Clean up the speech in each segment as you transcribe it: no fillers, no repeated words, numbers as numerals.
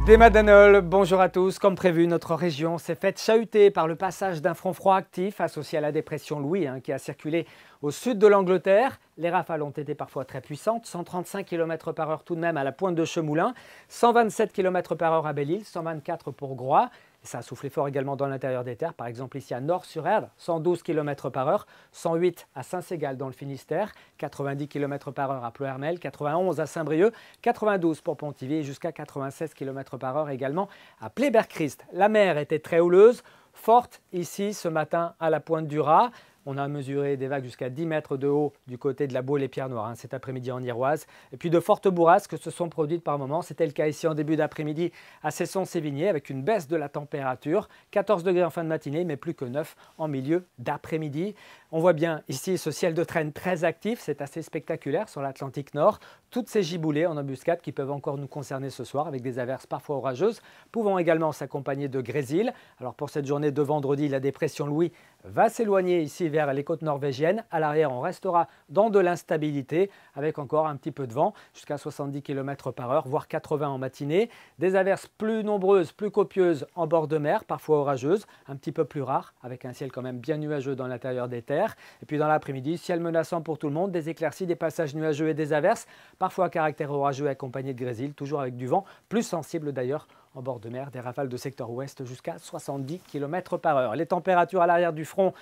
Des Madanol, bonjour à tous. Comme prévu, notre région s'est faite chahuter par le passage d'un front froid actif associé à la dépression Louis qui a circulé au sud de l'Angleterre. Les rafales ont été parfois très puissantes, 135 km/h tout de même à la pointe de Chemoulin, 127 km/h à Belle-Île, 124 pour Groix. Ça a soufflé fort également dans l'intérieur des terres, par exemple ici à Nord-sur-Erdre, 112 km/h, 108 à Saint-Ségal dans le Finistère, 90 km/h à Ploërmel, 91 à Saint-Brieuc, 92 pour Pontivy et jusqu'à 96 km/h également à Pleyber-Christ. La mer était très houleuse, forte ici ce matin à la pointe du Raz. On a mesuré des vagues jusqu'à 10 mètres de haut du côté de la Baule et Pierre-Noire cet après-midi en Iroise. Et puis de fortes bourrasques se sont produites par moments. C'était le cas ici en début d'après-midi à Cesson-Sévigné avec une baisse de la température. 14 degrés en fin de matinée, mais plus que 9 en milieu d'après-midi. On voit bien ici ce ciel de traîne très actif. C'est assez spectaculaire sur l'Atlantique Nord. Toutes ces giboulées en embuscade qui peuvent encore nous concerner ce soir avec des averses parfois orageuses, pouvant également s'accompagner de grésil. Alors pour cette journée de vendredi, la dépression Louis va s'éloigner ici vers les côtes norvégiennes. À l'arrière, on restera dans de l'instabilité avec encore un petit peu de vent jusqu'à 70 km/h, voire 80 en matinée. Des averses plus nombreuses, plus copieuses en bord de mer, parfois orageuses, un petit peu plus rares avec un ciel quand même bien nuageux dans l'intérieur des terres. Et puis dans l'après-midi, ciel menaçant pour tout le monde, des éclaircies, des passages nuageux et des averses, parfois à caractère orageux accompagnés de grésil, toujours avec du vent, plus sensible d'ailleurs en bord de mer, des rafales de secteur ouest jusqu'à 70 km/h. Les températures à l'arrière du front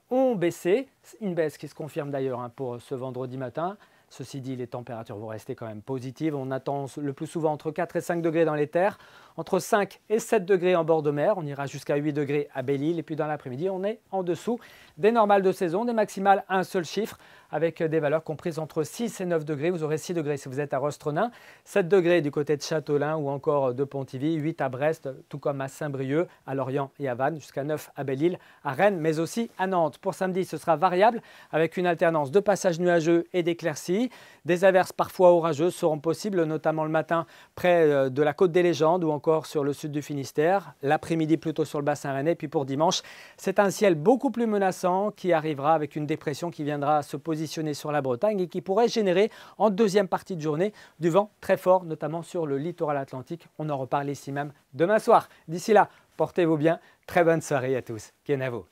ont baissé, une baisse qui se confirme d'ailleurs pour ce vendredi matin. Ceci dit, les températures vont rester quand même positives. On attend le plus souvent entre 4 et 5 degrés dans les terres, entre 5 et 7 degrés en bord de mer. On ira jusqu'à 8 degrés à Belle-Île. Et puis dans l'après-midi, on est en dessous des normales de saison, des maximales un seul chiffre, avec des valeurs comprises entre 6 et 9 degrés. Vous aurez 6 degrés si vous êtes à Rostronin, 7 degrés du côté de Châteaulin ou encore de Pontivy, 8 à Brest, tout comme à Saint-Brieuc, à Lorient et à Vannes, jusqu'à 9 à Belle-Île, à Rennes, mais aussi à Nantes. Pour samedi, ce sera variable avec une alternance de passages nuageux et d'éclaircies. Des averses parfois orageuses seront possibles, notamment le matin près de la côte des Légendes ou encore sur le sud du Finistère. L'après-midi plutôt sur le bassin rennais. Puis pour dimanche, c'est un ciel beaucoup plus menaçant qui arrivera avec une dépression qui viendra se positionner sur la Bretagne et qui pourrait générer en deuxième partie de journée du vent très fort, notamment sur le littoral atlantique. On en reparle ici même demain soir. D'ici là, portez-vous bien. Très bonne soirée à tous. Kenavo.